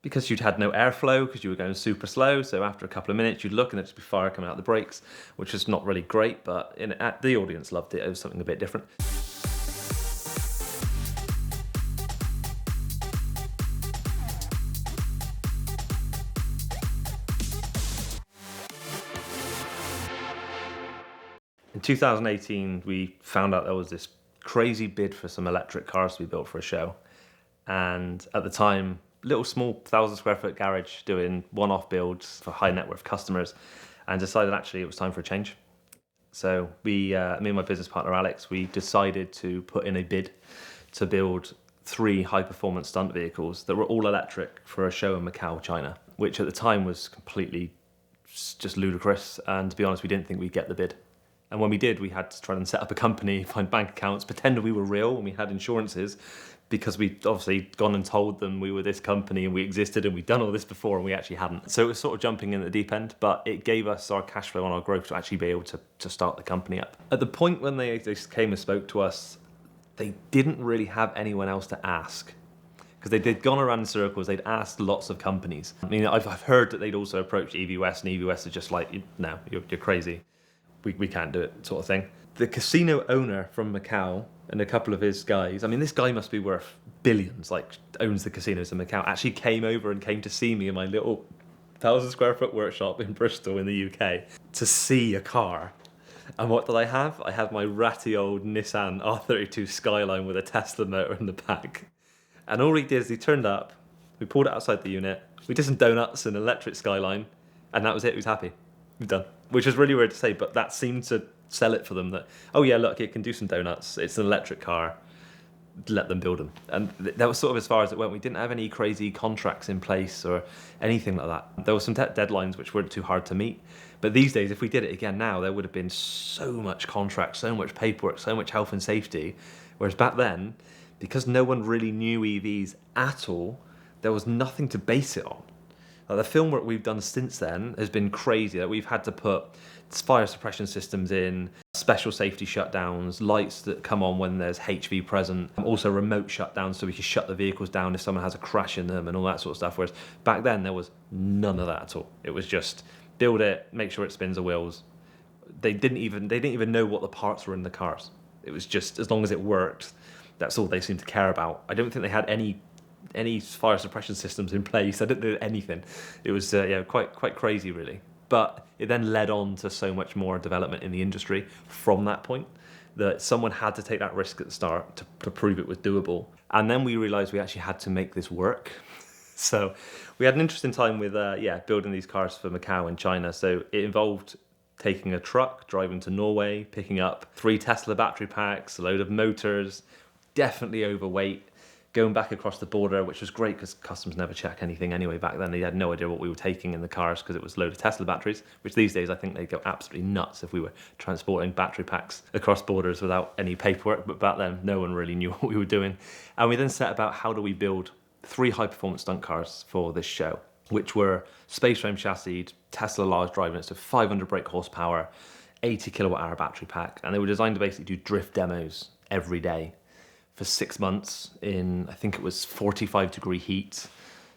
because you'd had no airflow because you were going super slow. So after a couple of minutes, you'd look and there'd just be fire coming out the brakes, which is not really great, but the audience loved it. It was something a bit different. In 2018, we found out there was this crazy bid for some electric cars to be built for a show. And at the time, little small 1,000 square foot garage doing one-off builds for high net worth customers, and decided actually it was time for a change. So me and my business partner Alex, we decided to put in a bid to build 3 high performance stunt vehicles that were all electric for a show in Macau, China, which at the time was completely just ludicrous. And to be honest, we didn't think we'd get the bid. And when we did, we had to try and set up a company, find bank accounts, pretend we were real and we had insurances, because we'd obviously gone and told them we were this company and we existed and we'd done all this before, and we actually hadn't. So it was sort of jumping in at the deep end, but it gave us our cash flow and our growth to actually be able to start the company up. At the point when they came and spoke to us, they didn't really have anyone else to ask, because they'd gone around in circles. They'd asked lots of companies. I mean, I've heard that they'd also approached EVWest, and EVWest are just like, no, you're crazy. We can't do it, sort of thing. The casino owner from Macau and a couple of his guys, I mean, this guy must be worth billions, like owns the casinos in Macau, actually came over and came to see me in my little 1,000 square foot workshop in Bristol in the UK to see a car. And what did I have? I had my ratty old Nissan R32 Skyline with a Tesla motor in the back. And all he did is he turned up, we pulled it outside the unit, we did some donuts and an electric Skyline, and that was it. He was happy. We're done. Which is really weird to say, but that seemed to sell it for them, that, oh yeah, look, it can do some donuts, it's an electric car, let them build them. And that was sort of as far as it went. We didn't have any crazy contracts in place or anything like that. There were some deadlines which weren't too hard to meet. But these days, if we did it again now, there would have been so much contract, so much paperwork, so much health and safety. Whereas back then, because no one really knew EVs at all, there was nothing to base it on. The film work we've done since then has been crazy. We've had to put fire suppression systems in, special safety shutdowns, lights that come on when there's HV present, also remote shutdowns so we can shut the vehicles down if someone has a crash in them and all that sort of stuff. Whereas back then there was none of that at all. It was just build it, make sure it spins the wheels. They didn't even know what the parts were in the cars. It was just, as long as it worked, that's all they seemed to care about. I don't think they had any fire suppression systems in place. I didn't do anything. It was quite crazy, really. But it then led on to so much more development in the industry from that point, that someone had to take that risk at the start to prove it was doable. And then we realized we actually had to make this work. So we had an interesting time with building these cars for Macau and China. So it involved taking a truck, driving to Norway, picking up 3 Tesla battery packs, a load of motors, definitely overweight, going back across the border, which was great because customs never check anything anyway. Back then, they had no idea what we were taking in the cars because it was a load of Tesla batteries, which these days I think they'd go absolutely nuts if we were transporting battery packs across borders without any paperwork. But back then, no one really knew what we were doing. And we then set about how do we build 3 high-performance stunt cars for this show, which were space frame chassis, Tesla large drive units, so 500 brake horsepower, 80 kilowatt-hour battery pack. And they were designed to basically do drift demos every day for 6 months in, I think it was 45-degree heat,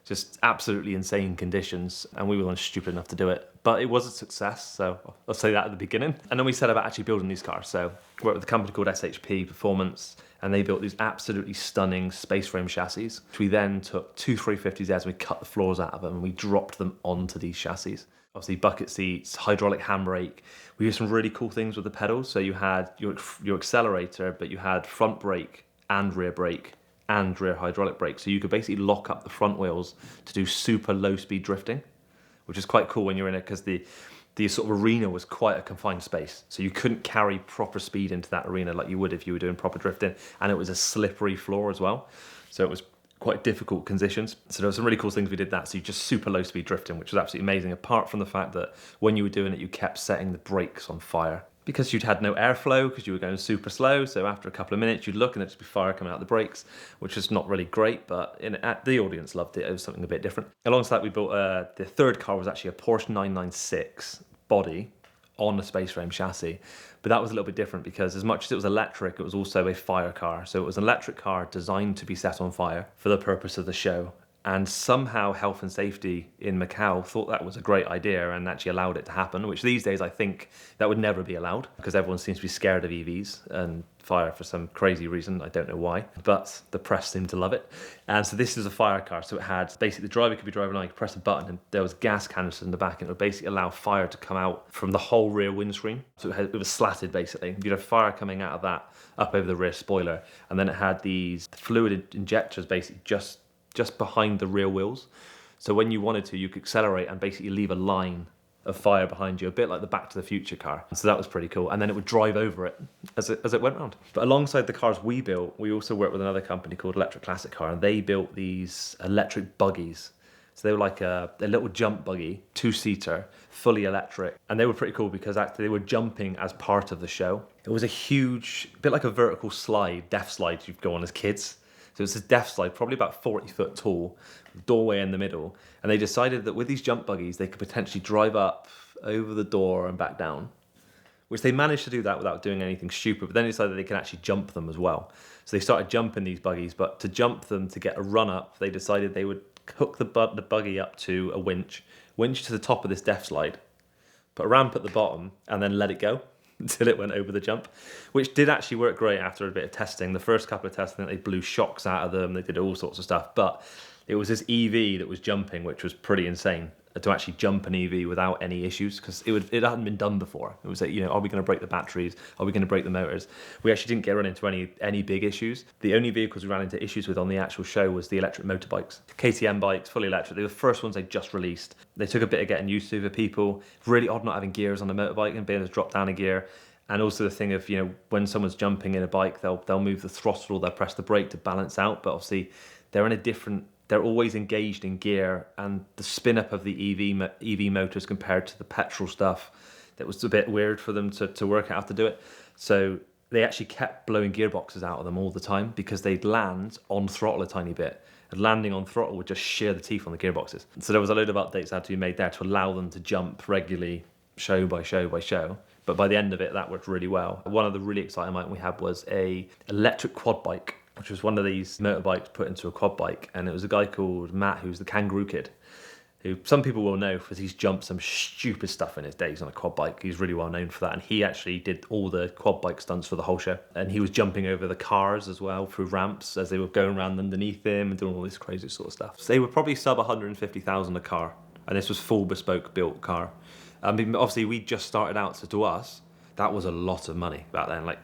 just absolutely insane conditions, and we were stupid enough to do it. But it was a success, so I'll say that at the beginning. And then we set about actually building these cars. So we worked with a company called SHP Performance, and they built these absolutely stunning space frame chassis, which we then took 2 350Zs and we cut the floors out of them and we dropped them onto these chassis. Obviously bucket seats, hydraulic handbrake. We used some really cool things with the pedals. So you had your accelerator, but you had front brake and rear brake and rear hydraulic brake. So you could basically lock up the front wheels to do super low speed drifting, which is quite cool when you're in it, because the sort of arena was quite a confined space. So you couldn't carry proper speed into that arena like you would if you were doing proper drifting. And it was a slippery floor as well. So it was quite difficult conditions. So there were some really cool things we did that. So you just super low speed drifting, which was absolutely amazing. Apart from the fact that when you were doing it, you kept setting the brakes on fire, because you'd had no airflow because you were going super slow. So after a couple of minutes, you'd look and there'd just be fire coming out the brakes, which is not really great, but the audience loved it. It was something a bit different. Alongside that, we built the third car was actually a Porsche 996 body on a space frame chassis. But that was a little bit different because as much as it was electric, it was also a fire car. So it was an electric car designed to be set on fire for the purpose of the show. And somehow health and safety in Macau thought that was a great idea and actually allowed it to happen, which these days I think that would never be allowed because everyone seems to be scared of EVs and fire for some crazy reason. I don't know why, but the press seemed to love it. And so this is a fire car. So it had basically the driver could be driving along, you could press a button and there was gas canisters in the back and it would basically allow fire to come out from the whole rear windscreen. So it was slatted basically. You'd have fire coming out of that up over the rear spoiler. And then it had these fluid injectors basically just behind the rear wheels. So when you wanted to, you could accelerate and basically leave a line of fire behind you, a bit like the Back to the Future car. So that was pretty cool. And then it would drive over it as it went round. But alongside the cars we built, we also worked with another company called Electric Classic Car, and they built these electric buggies. So they were like a little jump buggy, 2-seater, fully electric. And they were pretty cool because actually they were jumping as part of the show. It was a huge, bit like a vertical slide, death slide you'd go on as kids. So it's a death slide, probably about 40 foot tall, doorway in the middle. And they decided that with these jump buggies, they could potentially drive up over the door and back down, which they managed to do that without doing anything stupid. But then they decided they could actually jump them as well. So they started jumping these buggies, but to jump them, to get a run up, they decided they would hook the buggy up to a winch to the top of this death slide, put a ramp at the bottom, and then let it go until it went over the jump, which did actually work great after a bit of testing. The first couple of tests, I think they blew shocks out of them, they did all sorts of stuff, but it was this EV that was jumping, which was pretty insane, to actually jump an EV without any issues, because it hadn't been done before. It was like, are we going to break the batteries? Are we going to break the motors? We actually didn't run into any big issues. The only vehicles we ran into issues with on the actual show was the electric motorbikes. KTM bikes, fully electric. They were the first ones they just released. They took a bit of getting used to for people. Really odd not having gears on a motorbike and being able to drop down a gear. And also the thing of, when someone's jumping in a bike, they'll move the throttle, they'll press the brake to balance out. But obviously they're always engaged in gear, and the spin up of the EV motors compared to the petrol stuff, that was a bit weird for them to work out how to do it. So they actually kept blowing gearboxes out of them all the time because they'd land on throttle a tiny bit. And landing on throttle would just shear the teeth on the gearboxes. So there was a load of updates that had to be made there to allow them to jump regularly, show by show by show. But by the end of it, that worked really well. One of the really exciting items we had was a electric quad bike, which was one of these motorbikes put into a quad bike. And it was a guy called Matt, who's the Kangaroo Kid, who some people will know because he's jumped some stupid stuff in his days on a quad bike. He's really well known for that. And he actually did all the quad bike stunts for the whole show. And he was jumping over the cars as well through ramps as they were going around underneath him and doing all this crazy sort of stuff. So they were probably sub 150,000 a car. And this was full bespoke built car. I mean, obviously we just started out, so to us, that was a lot of money back then. Like,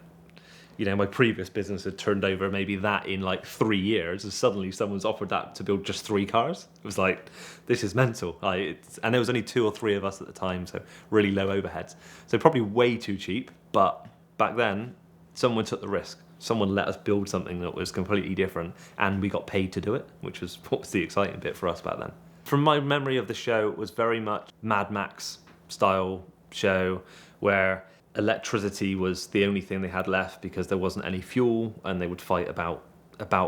my previous business had turned over maybe that in like 3 years, and suddenly someone's offered that to build just 3 cars. It was like, this is mental. And there was only 2 or 3 of us at the time, so really low overheads. So probably way too cheap, but back then, someone took the risk. Someone let us build something that was completely different, and we got paid to do it, which was what was the exciting bit for us back then. From my memory of the show, it was very much Mad Max style show where electricity was the only thing they had left because there wasn't any fuel, and they would fight about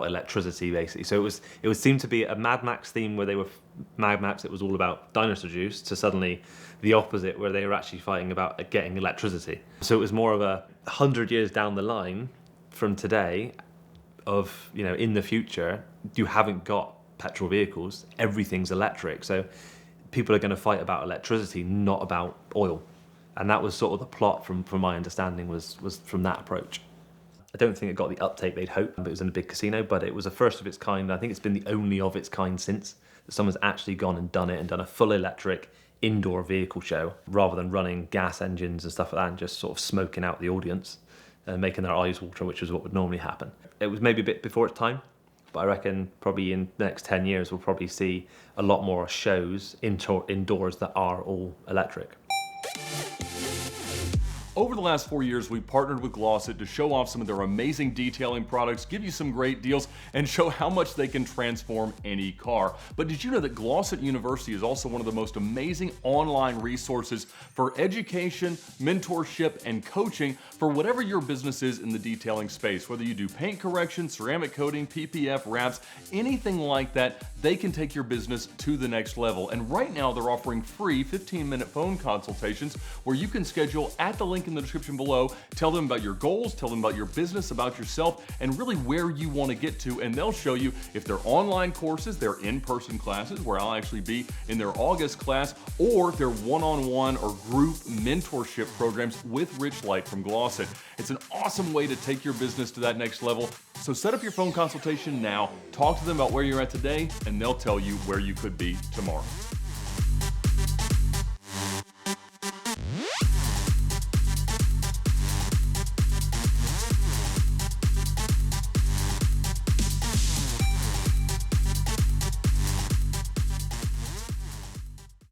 electricity basically. So it would seem to be a Mad Max theme where they were Mad Max, it was all about dinosaur juice, to suddenly the opposite where they were actually fighting about getting electricity. So it was more of 100 years down the line from today of, in the future, you haven't got petrol vehicles, everything's electric. So people are going to fight about electricity, not about oil. And that was sort of the plot from my understanding was from that approach. I don't think it got the uptake they'd hoped, but it was in a big casino, but it was a first of its kind. I think it's been the only of its kind since that someone's actually gone and done it and done a full electric indoor vehicle show rather than running gas engines and stuff like that and just sort of smoking out the audience and making their eyes water, which is what would normally happen. It was maybe a bit before its time, but I reckon probably in the next 10 years we'll probably see a lot more shows indoors that are all electric. Over the last 4 years, we've partnered with Glossit to show off some of their amazing detailing products, give you some great deals, and show how much they can transform any car. But did you know that Glossit University is also one of the most amazing online resources for education, mentorship, and coaching for whatever your business is in the detailing space? Whether you do paint correction, ceramic coating, PPF, wraps, anything like that, they can take your business to the next level. And right now, they're offering free 15-minute phone consultations where you can schedule at the link link in the description below. Tell them about your goals, tell them about your business, about yourself, and really where you want to get to, and they'll show you if they're online courses, they're in-person classes, where I'll actually be in their August class, or they're one-on-one or group mentorship programs with Rich Light from Glossit. It's an awesome way to take your business to that next level. So set up your phone consultation now, talk to them about where you're at today, and they'll tell you where you could be tomorrow.